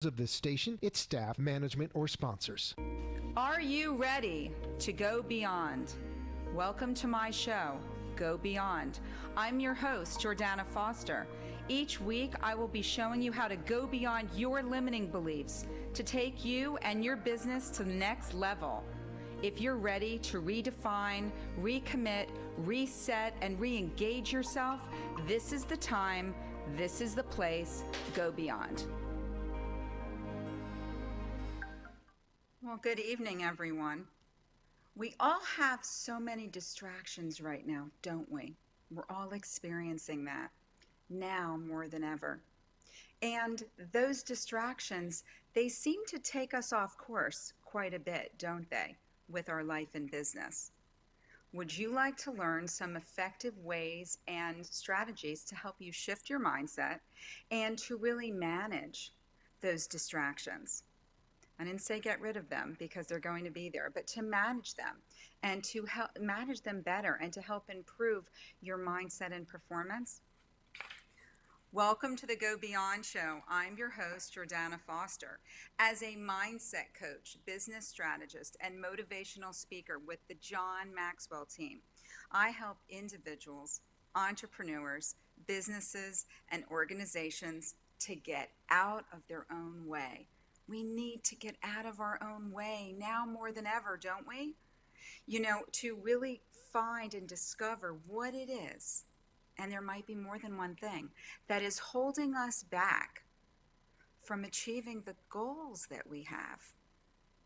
of this station, its staff, management, or sponsors. Are you ready to go beyond? Welcome to my show, Go Beyond. I'm your host, Jordana Foster. Each week, I will be showing you how to go beyond your limiting beliefs to take you and your business to the next level. If you're ready to redefine, recommit, reset, and re-engage yourself, this is the time, this is the place, Go Beyond. Well, good evening, everyone. We all have so many distractions right now, don't we? We're all experiencing that now more than ever. And those distractions, they seem to take us off course quite a bit, don't they, with our life and business? Would you like to learn some effective ways and strategies to help you shift your mindset and to really manage those distractions? I didn't say get rid of them because they're going to be there, but to manage them and to help manage them better and to help improve your mindset and performance. Welcome to the Go Beyond Show. I'm your host, Jordana Foster. As a mindset coach, business strategist, and motivational speaker with the John Maxwell team, I help individuals, entrepreneurs, businesses, and organizations to get out of their own way. We need to get out of our own way now more than ever, don't we? You know, to really find and discover what it is, and there might be more than one thing, that is holding us back from achieving the goals that we have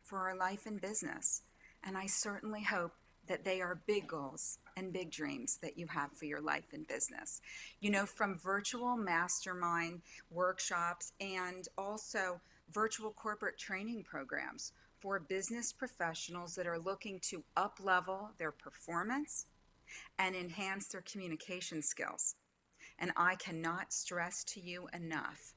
for our life and business. And I certainly hope that they are big goals and big dreams that you have for your life and business. You know, from virtual mastermind workshops and also virtual corporate training programs for business professionals that are looking to up-level their performance and enhance their communication skills. And I cannot stress to you enough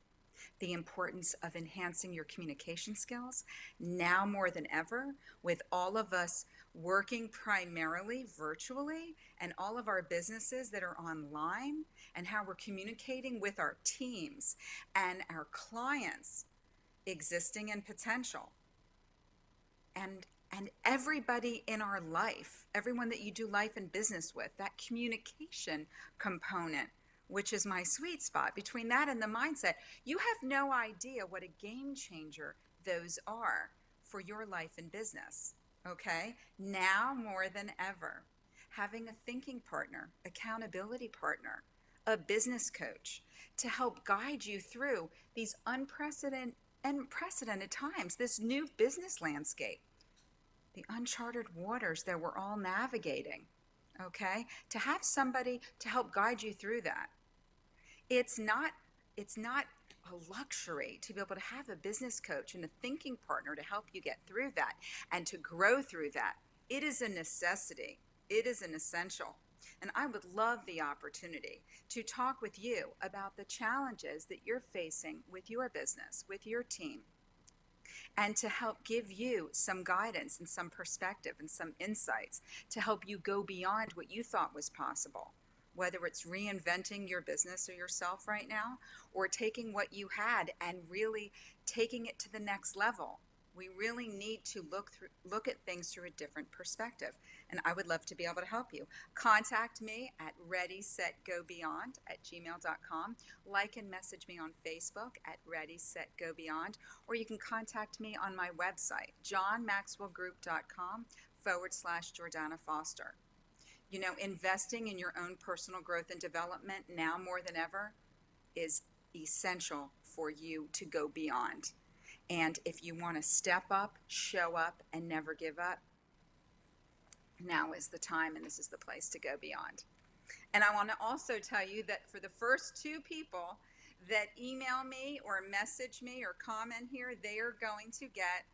the importance of enhancing your communication skills now more than ever, with all of us working primarily virtually and all of our businesses that are online, and how we're communicating with our teams and our clients, existing and potential, and everybody in our life, everyone that you do life and business with, that communication component, which is my sweet spot. Between that and the mindset, you have no idea what a game changer those are for your life and business, okay? Now more than ever, having a thinking partner, accountability partner, a business coach to help guide you through these unprecedented times, this new business landscape, the uncharted waters that we're all navigating, okay? To have somebody to help guide you through that. It's not a luxury to be able to have a business coach and a thinking partner to help you get through that and to grow through that. It is a necessity. It is an essential. And I would love the opportunity to talk with you about the challenges that you're facing with your business, with your team, and to help give you some guidance and some perspective and some insights to help you go beyond what you thought was possible, whether it's reinventing your business or yourself right now, or taking what you had and really taking it to the next level. We really need to look at things through a different perspective, and I would love to be able to help you. Contact me at readysetgobeyond@gmail.com. Like and message me on Facebook at readysetgobeyond, or you can contact me on my website, johnmaxwellgroup.com/Jordana Foster. You know, investing in your own personal growth and development now more than ever is essential for you to go beyond. And if you want to step up, show up, and never give up, now is the time and this is the place to go beyond. And I want to also tell you that for the first 2 people that email me or message me or comment here, they are going to get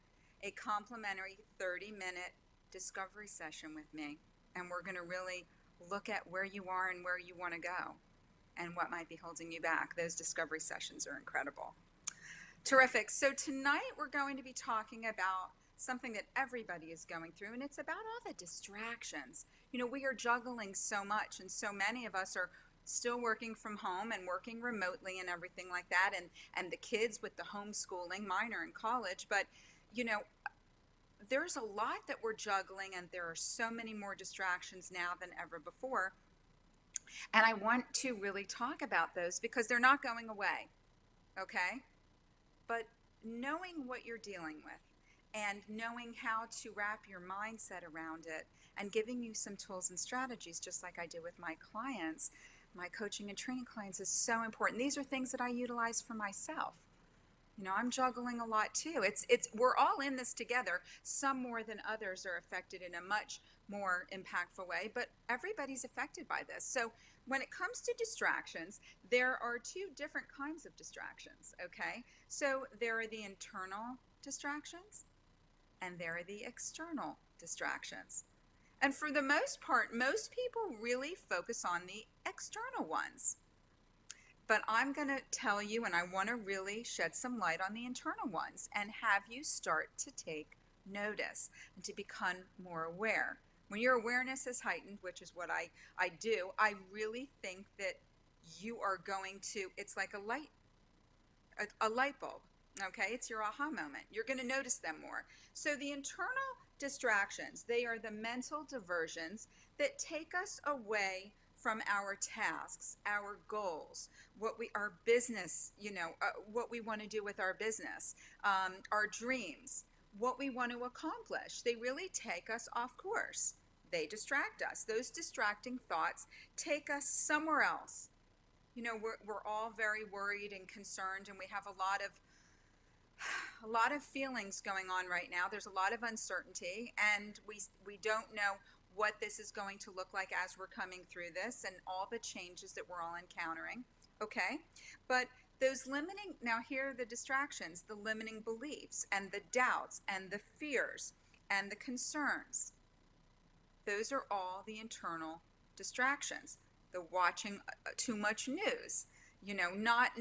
a complimentary 30-minute discovery session with me. And we're going to really look at where you are and where you want to go and what might be holding you back. Those discovery sessions are incredible. Terrific. So tonight we're going to be talking about something that everybody is going through, and it's about all the distractions. You know, we are juggling so much, and so many of us are still working from home and working remotely and everything like that, and the kids with the homeschooling, mine are in college, but you know, there's a lot that we're juggling, and there are so many more distractions now than ever before. And I want to really talk about those because they're not going away, okay? But knowing what you're dealing with and knowing how to wrap your mindset around it and giving you some tools and strategies, just like I do with my clients, my coaching and training clients, is so important. These are things that I utilize for myself. You know, I'm juggling a lot too. We're all in this together. Some more than others are affected in a much more impactful way, but everybody's affected by this. So when it comes to distractions, there are two different kinds of distractions, okay? So there are the internal distractions and there are the external distractions. And for the most part, most people really focus on the external ones. But I'm going to tell you, and I want to really shed some light on the internal ones and have you start to take notice and to become more aware. When your awareness is heightened, which is what I do, I really think that you are going to, it's like a light bulb, okay? It's your aha moment. You're going to notice them more. So the internal distractions, they are the mental diversions that take us away from our tasks, our goals, our business, what we want to do with our business, our dreams, what we want to accomplish. They really take us off course. They distract us. Those distracting thoughts take us somewhere else. You know, we're all very worried and concerned, and we have a lot of feelings going on right now. There's a lot of uncertainty, and we don't know what this is going to look like as we're coming through this and all the changes that we're all encountering, okay? But those limiting, now here are the distractions, the limiting beliefs and the doubts and the fears and the concerns. Those are all the internal distractions. The watching too much news, not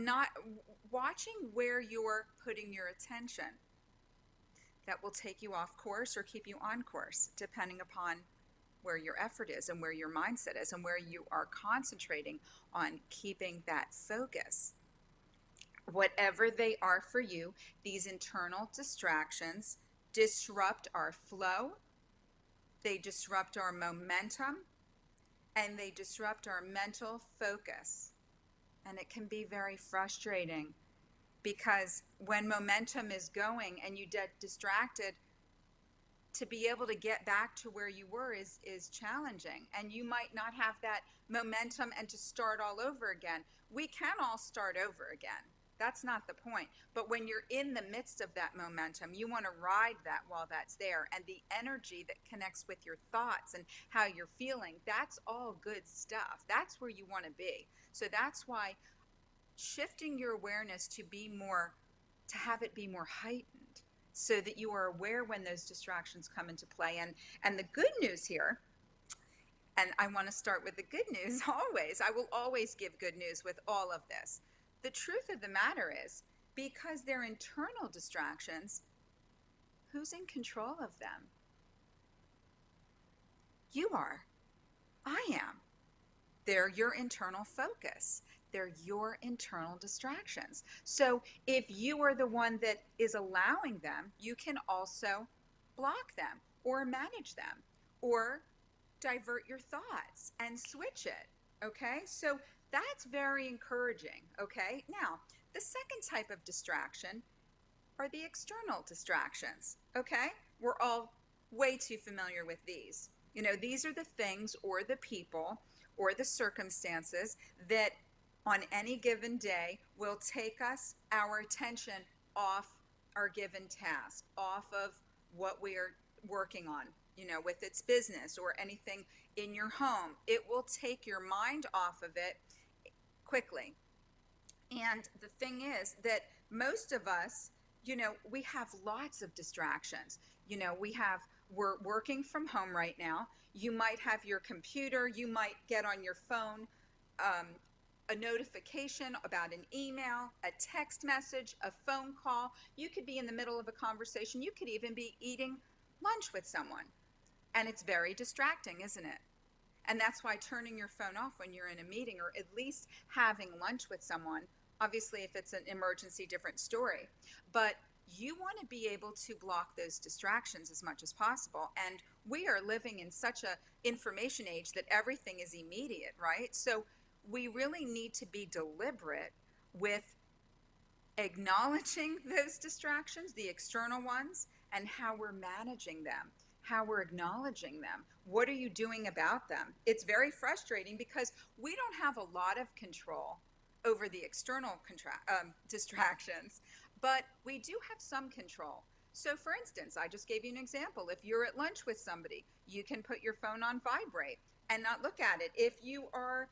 watching where you're putting your attention. That will take you off course or keep you on course, depending upon where your effort is and where your mindset is and where you are concentrating on keeping that focus. Whatever they are for you, these internal distractions disrupt our flow, they disrupt our momentum, and they disrupt our mental focus. And it can be very frustrating because when momentum is going and you get distracted, to be able to get back to where you were is challenging. And you might not have that momentum and to start all over again. We can all start over again. That's not the point. But when you're in the midst of that momentum, you want to ride that while that's there. And the energy that connects with your thoughts and how you're feeling, that's all good stuff. That's where you want to be. So that's why shifting your awareness to have it be more heightened, so that you are aware when those distractions come into play. And the good news here, and I want to start with the good news always, I will always give good news with all of this. The truth of the matter is, because they're internal distractions, who's in control of them? You are. I am. They're your internal focus. They're your internal distractions. So if you are the one that is allowing them, you can also block them or manage them or divert your thoughts and switch it, okay? So that's very encouraging, okay? Now, the second type of distraction are the external distractions, okay? We're all way too familiar with these. These are the things or the people or the circumstances that on any given day will take our attention off our given task, off of what we are working on, with its business or anything in your home. It will take your mind off of it quickly. And the thing is that most of us, we have lots of distractions. We're working from home right now. You might have your computer, you might get on your phone, a notification about an email, a text message, a phone call. You could be in the middle of a conversation. You could even be eating lunch with someone. And it's very distracting, isn't it? And that's why turning your phone off when you're in a meeting or at least having lunch with someone, obviously, if it's an emergency, different story. But you want to be able to block those distractions as much as possible. And we are living in such a information age that everything is immediate, right? So we really need to be deliberate with acknowledging those distractions, the external ones, and how we're managing them, how we're acknowledging them. What are you doing about them? It's very frustrating because we don't have a lot of control over the external distractions, but we do have some control. So, for instance, I just gave you an example. If you're at lunch with somebody, you can put your phone on vibrate and not look at it. If you are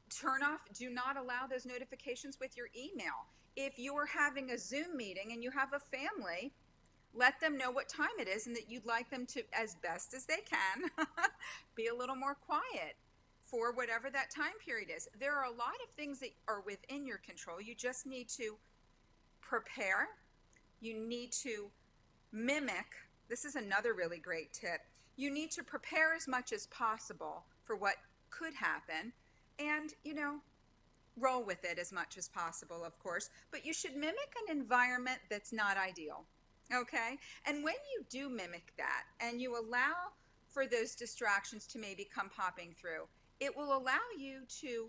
turn off, do not allow those notifications with your email. If you are having a Zoom meeting and you have a family, let them know what time it is and that you'd like them to, as best as they can, be a little more quiet for whatever that time period is. There are a lot of things that are within your control. You just need to prepare. You need to mimic. This is another really great tip. You need to prepare as much as possible for what could happen and, roll with it as much as possible, of course, but you should mimic an environment that's not ideal. Okay? And when you do mimic that and you allow for those distractions to maybe come popping through, it will allow you to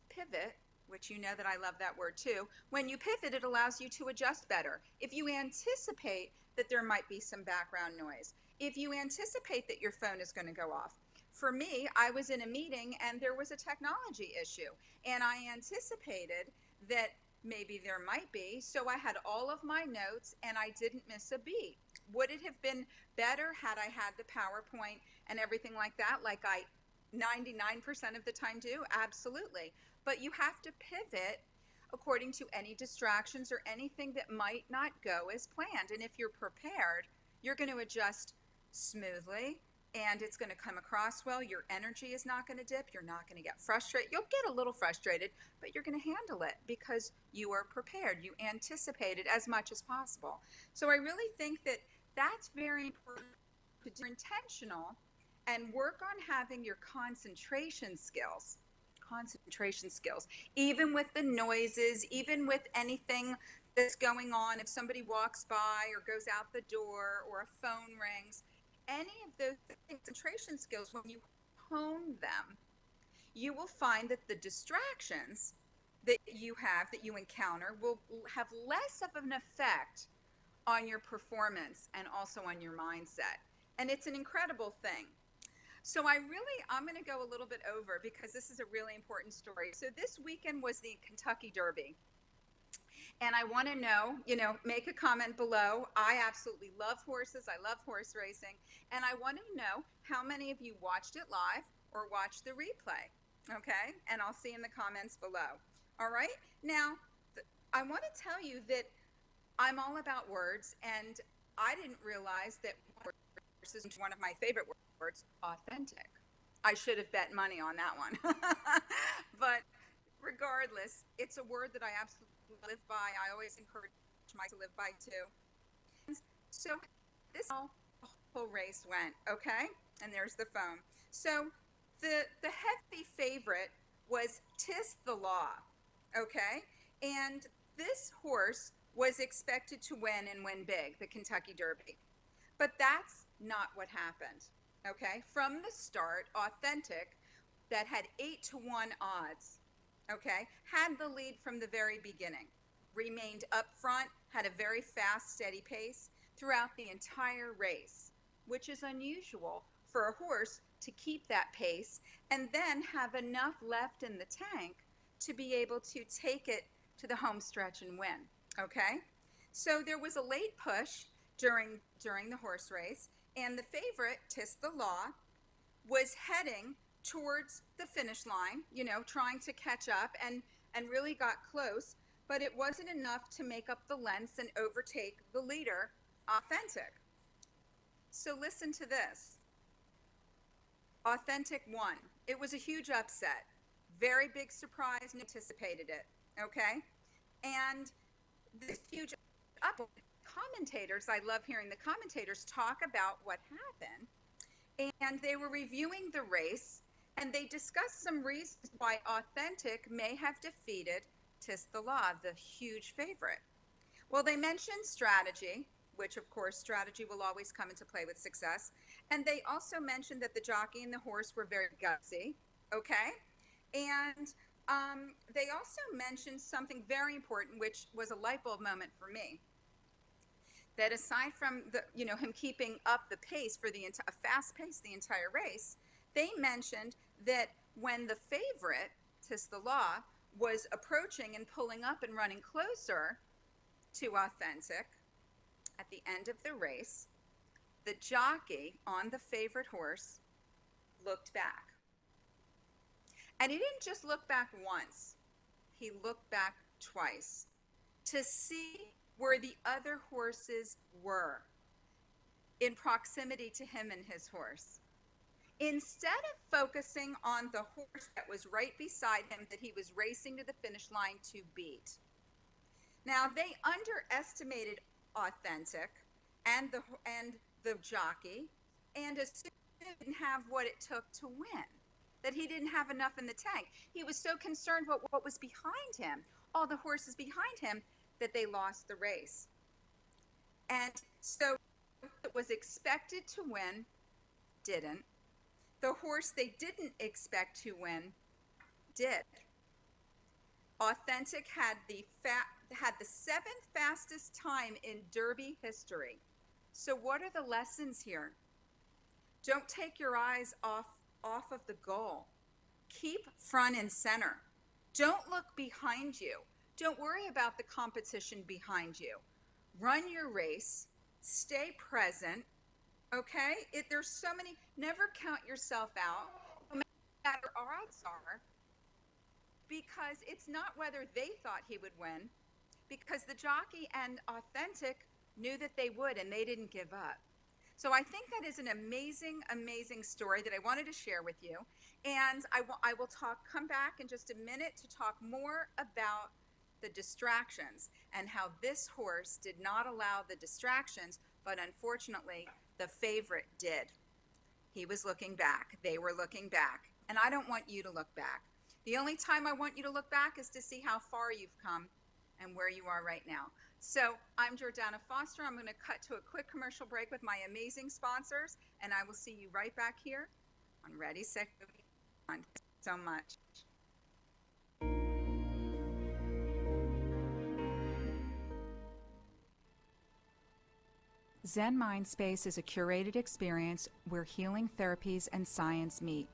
pivot, which you know that I love that word too. When you pivot, it allows you to adjust better. If you anticipate that there might be some background noise, if you anticipate that your phone is going to go off. For me, I was in a meeting and there was a technology issue, and I anticipated that maybe there might be, so I had all of my notes and I didn't miss a beat. Would it have been better had I had the PowerPoint and everything like that, like I 99% of the time do? Absolutely. But you have to pivot according to any distractions or anything that might not go as planned. And if you're prepared, you're going to adjust smoothly and it's going to come across well. Your energy is not going to dip. You're not going to get frustrated. You'll get a little frustrated, but you're going to handle it because you are prepared. You anticipated as much as possible. So I really think that that's very important to be intentional and work on having your concentration skills, even with the noises, even with anything that's going on. If somebody walks by or goes out the door or a phone rings, any of those concentration skills, when you hone them, you will find that the distractions that you encounter, will have less of an effect on your performance and also on your mindset. And it's an incredible thing. So I'm going to go a little bit over because this is a really important story. So this weekend was the Kentucky Derby. And I want to know, make a comment below. I absolutely love horses. I love horse racing. And I want to know how many of you watched it live or watched the replay. Okay? And I'll see in the comments below. All right? Now, I want to tell you that I'm all about words, and I didn't realize that horses is one of my favorite words, authentic. I should have bet money on that one. But regardless, it's a word that I absolutely live by. I always encourage myself to live by too. So this whole race went, okay? And there's the phone. So the heavy favorite was Tis the Law, okay? And this horse was expected to win and win big, the Kentucky Derby. But that's not what happened, okay? From the start, Authentic, that had 8-1 odds, okay, had the lead from the very beginning, remained up front, had a very fast, steady pace throughout the entire race, which is unusual for a horse to keep that pace and then have enough left in the tank to be able to take it to the home stretch and win, okay? So there was a late push during the horse race, and the favorite, Tis the Law, was heading towards the finish line, trying to catch up and really got close, but it wasn't enough to make up the lengths and overtake the leader, Authentic. So listen to this. Authentic won. It was a huge upset. Very big surprise, anticipated it, okay? And this huge commentators, I love hearing the commentators talk about what happened. and they were reviewing the race, and they discussed some reasons why Authentic may have defeated Tis the Law, the huge favorite. Well, they mentioned strategy, which of course strategy will always come into play with success. And they also mentioned that the jockey and the horse were very gutsy, okay? And they also mentioned something very important, which was a light bulb moment for me. That aside from him keeping up the pace for a fast pace the entire race, they mentioned that when the favorite, Tis the Law, was approaching and pulling up and running closer to Authentic at the end of the race, the jockey on the favorite horse looked back. And he didn't just look back once, he looked back twice to see where the other horses were in proximity to him and his horse. Instead of focusing on the horse that was right beside him that he was racing to the finish line to beat. Now, they underestimated Authentic and the jockey, and assumed he didn't have what it took to win, that he didn't have enough in the tank. He was so concerned with what was behind him, all the horses behind him, that they lost the race. And so it was expected to win, didn't. The horse they didn't expect to win did. Authentic had the seventh fastest time in Derby history. So what are the lessons here? Don't take your eyes off of the goal. Keep front and center. Don't look behind you. Don't worry about the competition behind you. Run your race. Stay present. Okay? There's so many. Never count yourself out, no matter what odds are, because it's not whether they thought he would win, because the jockey and Authentic knew that they would, and they didn't give up. So I think that is an amazing, amazing story that I wanted to share with you. And I will come back in just a minute to talk more about the distractions and how this horse did not allow the distractions, but unfortunately, the favorite did. He was looking back. They were looking back. And I don't want you to look back. The only time I want you to look back is to see how far you've come and where you are right now. So I'm Jordana Foster. I'm going to cut to a quick commercial break with my amazing sponsors, and I will see you right back here on Ready, Set, Go, Beyond. So much. Zen Mindspace is a curated experience where healing therapies and science meet.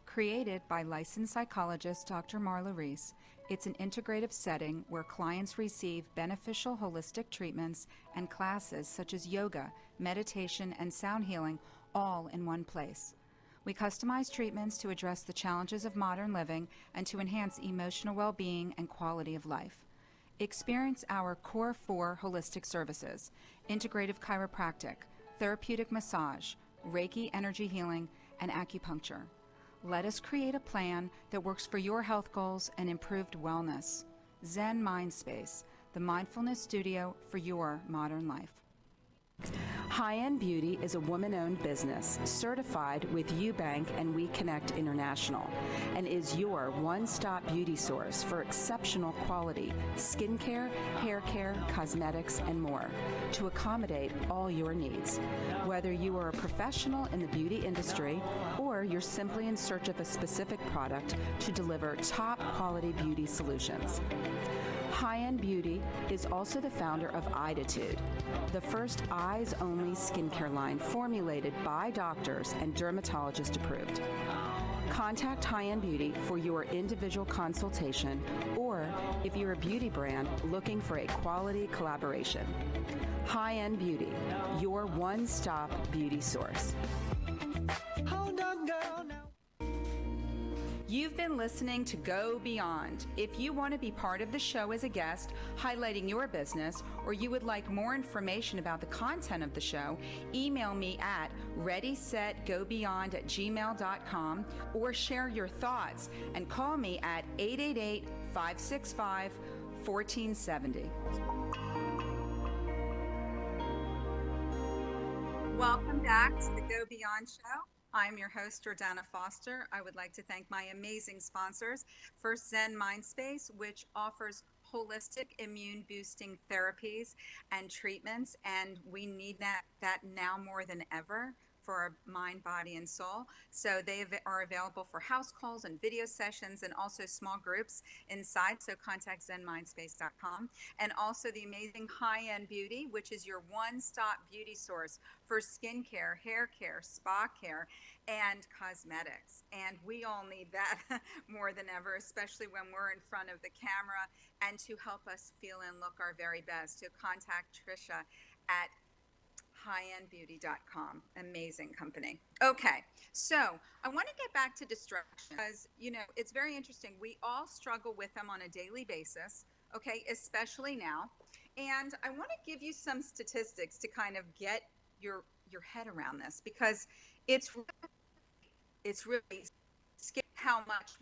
Created by licensed psychologist Dr. Marla Reese, it's an integrative setting where clients receive beneficial holistic treatments and classes such as yoga, meditation, and sound healing all in one place. We customize treatments to address the challenges of modern living and to enhance emotional well-being and quality of life. Experience our Core 4 holistic services: integrative chiropractic, therapeutic massage, Reiki energy healing, and acupuncture. Let us create a plan that works for your health goals and improved wellness. Zen Mindspace, the mindfulness studio for your modern life. High End Beauty is a woman-owned business certified with Eubank and We Connect International and is your one-stop beauty source for exceptional quality skincare, hair care, cosmetics, and more to accommodate all your needs. Whether you are a professional in the beauty industry or you're simply in search of a specific product to deliver top quality beauty solutions. High End Beauty is also the founder of Iditude, the first eyes-only skincare line formulated by doctors and dermatologist approved. Contact High End Beauty for your individual consultation or if you're a beauty brand looking for a quality collaboration. High End Beauty, your one-stop beauty source. Hold on, girl, now. You've been listening to Go Beyond. If you want to be part of the show as a guest, highlighting your business, or you would like more information about the content of the show, email me at readysetgobeyond@gmail.com or share your thoughts and call me at 888-565-1470. Welcome back to the Go Beyond show. I'm your host, Jordana Foster. I would like to thank my amazing sponsors. First, Zen Mindspace, which offers holistic immune boosting therapies and treatments, and we need that now more than ever for our mind, body, and soul. So they are available for house calls and video sessions and also small groups inside. So contact zenmindspace.com. And also the amazing High End Beauty, which is your one-stop beauty source for skincare, hair care, spa care, and cosmetics. And we all need that more than ever, especially when we're in front of the camera, and to help us feel and look our very best. So contact Trisha at highendbeauty.com. Amazing company. Okay, so I want to get back to distractions because, it's very interesting. We all struggle with them on a daily basis, okay, especially now. And I want to give you some statistics to kind of get your head around this, because it's really scary how much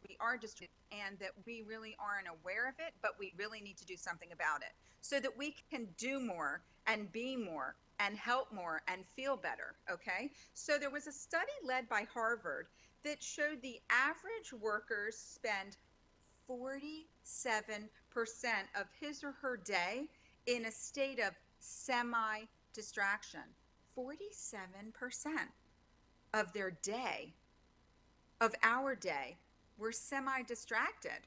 we are distracted and that we really aren't aware of it, but we really need to do something about it so that we can do more and be more and help more and feel better. Okay. So there was a study led by Harvard that showed the average workers spend 47% of his or her day in a state of semi distraction. 47% of their day, of our day, we're semi distracted.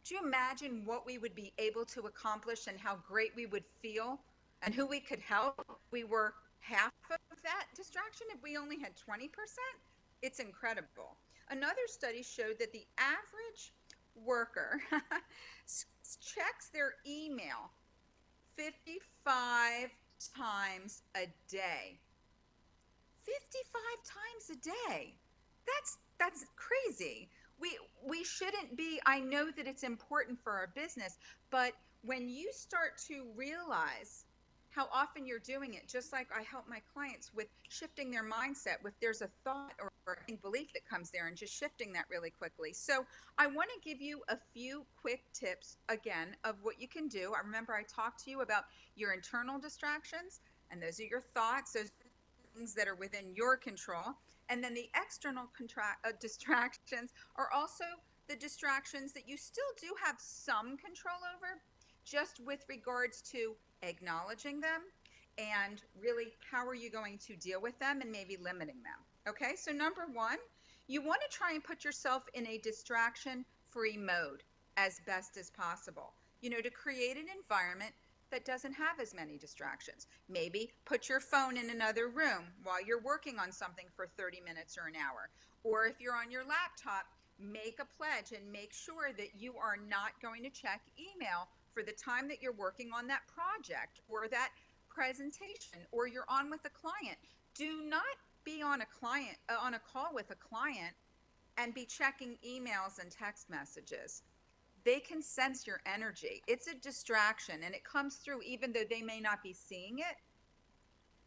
Do you imagine what we would be able to accomplish and how great we would feel and who we could help if we were half of that distraction, if we only had 20%? It's incredible. Another study showed that the average worker checks their email 55 times a day. 55 times a day. That's crazy. We shouldn't be. I know that it's important for our business, but when you start to realize how often you're doing it, just like I help my clients with shifting their mindset, if there's a thought or a belief that comes there, and just shifting that really quickly. So I want to give you a few quick tips again of what you can do. I remember I talked to you about your internal distractions, and those are your thoughts. Those things that are within your control. And then the external distractions are also the distractions that you still do have some control over, just with regards to acknowledging them and really how are you going to deal with them and maybe limiting them. Okay, so number one, you want to try and put yourself in a distraction free mode as best as possible, to create an environment that doesn't have as many distractions. Maybe put your phone in another room while you're working on something for 30 minutes or an hour. Or if you're on your laptop, make a pledge and make sure that you are not going to check email for the time that you're working on that project or that presentation, or you're on with a client. Do not be on a call with a client and be checking emails and text messages. They can sense your energy. It's a distraction, and it comes through even though they may not be seeing it.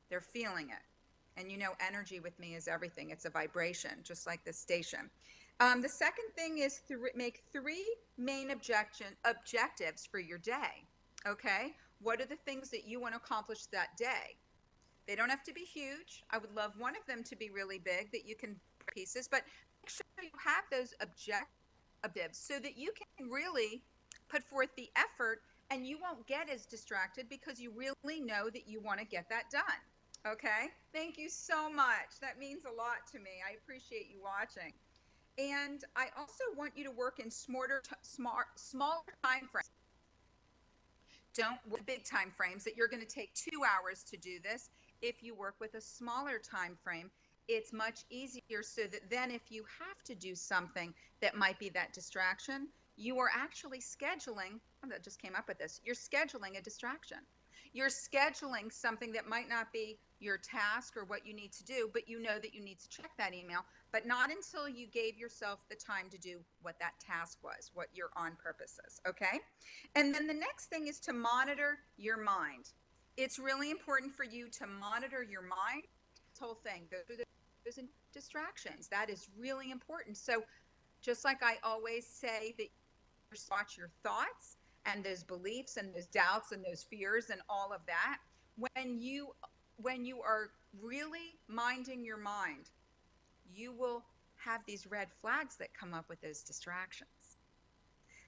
They're feeling it. And energy with me is everything. It's a vibration, just like this station. The second thing is to make 3 main objectives for your day. Okay? What are the things that you want to accomplish that day? They don't have to be huge. I would love one of them to be really big that you can pieces, but make sure you have those objectives so that you can really put forth the effort and you won't get as distracted because you really know that you want to get that done. Okay? Thank you so much. That means a lot to me. I appreciate you watching. And I also want you to work in smaller time frames. Don't work with big time frames that you're going to take 2 hours to do this. If you work with a smaller time frame, it's much easier, so that then if you have to do something that might be that distraction, you are actually scheduling, that just came up with this, you're scheduling a distraction. You're scheduling something that might not be your task or what you need to do, but you know that you need to check that email, but not until you gave yourself the time to do what that task was, what your on purpose is, okay? And then the next thing is to monitor your mind. It's really important for you to monitor your mind. This whole thing, those are distractions. That is really important. So just like I always say that you watch your thoughts and those beliefs and those doubts and those fears and all of that, when you are really minding your mind, you will have these red flags that come up with those distractions.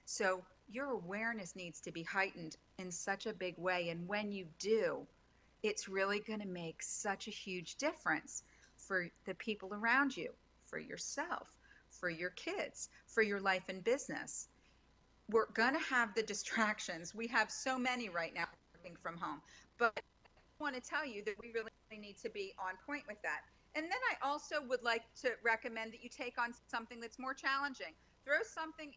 So your awareness needs to be heightened in such a big way. And when you do, it's really going to make such a huge difference for the people around you, for yourself, for your kids, for your life and business. We're going to have the distractions. We have so many right now working from home. But I want to tell you that we really need to be on point with that. And then I also would like to recommend that you take on something that's more challenging. Throw something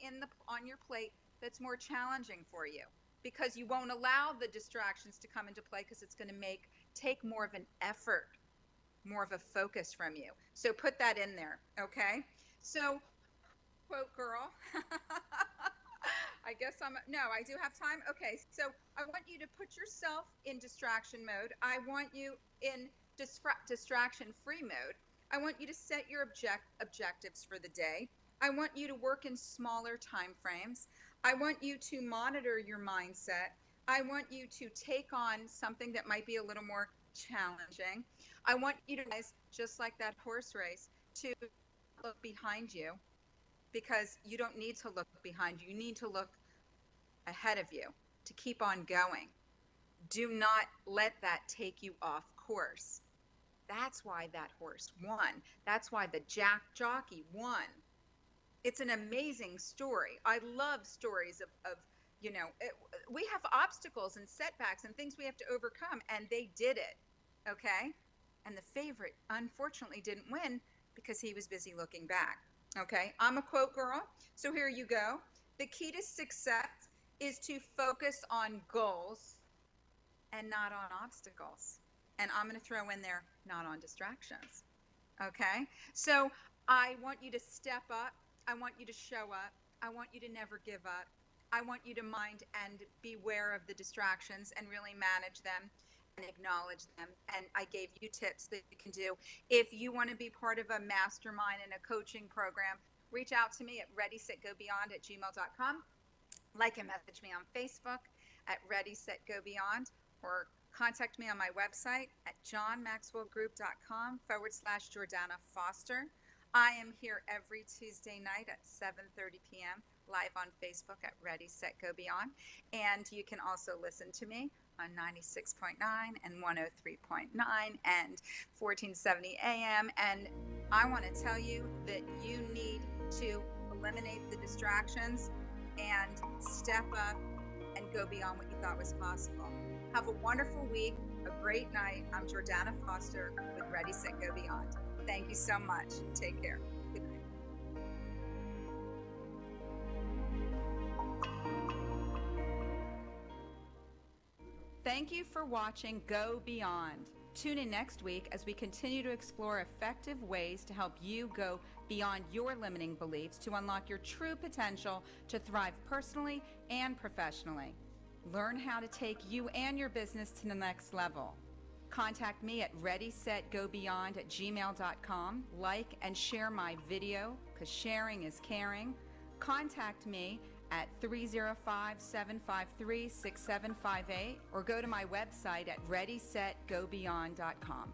on your plate that's more challenging for you, because you won't allow the distractions to come into play, because it's going to take more of an effort, more of a focus from you. So put that in there, okay? So, quote girl. I guess I do have time. Okay, so I want you to put yourself in distraction mode. I want you in distraction-free mode. I want you to set your objectives for the day. I want you to work in smaller time frames. I want you to monitor your mindset. I want you to take on something that might be a little more challenging. I want you to, just like that horse race, to look behind you, because you don't need to look behind you. You need to look ahead of you to keep on going. Do not let that take you off course. That's why that horse won. That's why the jockey won. It's an amazing story. I love stories of we have obstacles and setbacks and things we have to overcome, and they did it, okay? And the favorite, unfortunately, didn't win because he was busy looking back, okay? I'm a quote girl, so here you go. The key to success is to focus on goals and not on obstacles. And I'm going to throw in there, not on distractions, okay? So I want you to step up. I want you to show up. I want you to never give up. I want you to mind and beware of the distractions and really manage them and acknowledge them. And I gave you tips that you can do. If you want to be part of a mastermind and a coaching program, reach out to me at readysetgobeyond@gmail.com. Like and message me on Facebook at readysetgobeyond, or contact me on my website at johnmaxwellgroup.com/Jordana Foster. I am here every Tuesday night at 7:30 p.m. live on Facebook at Ready, Set, Go Beyond. And you can also listen to me on 96.9 and 103.9 and 1470 AM. And I want to tell you that you need to eliminate the distractions and step up and go beyond what you thought was possible. Have a wonderful week, a great night. I'm Jordana Foster with Ready, Set, Go Beyond. Thank you so much. Take care. Good night. Thank you for watching Go Beyond. Tune in next week as we continue to explore effective ways to help you go beyond your limiting beliefs to unlock your true potential to thrive personally and professionally. Learn how to take you and your business to the next level. Contact me at readysetgobeyond@gmail.com. Like and share my video, because sharing is caring. Contact me at 305-753-6758, or go to my website at readysetgobeyond.com.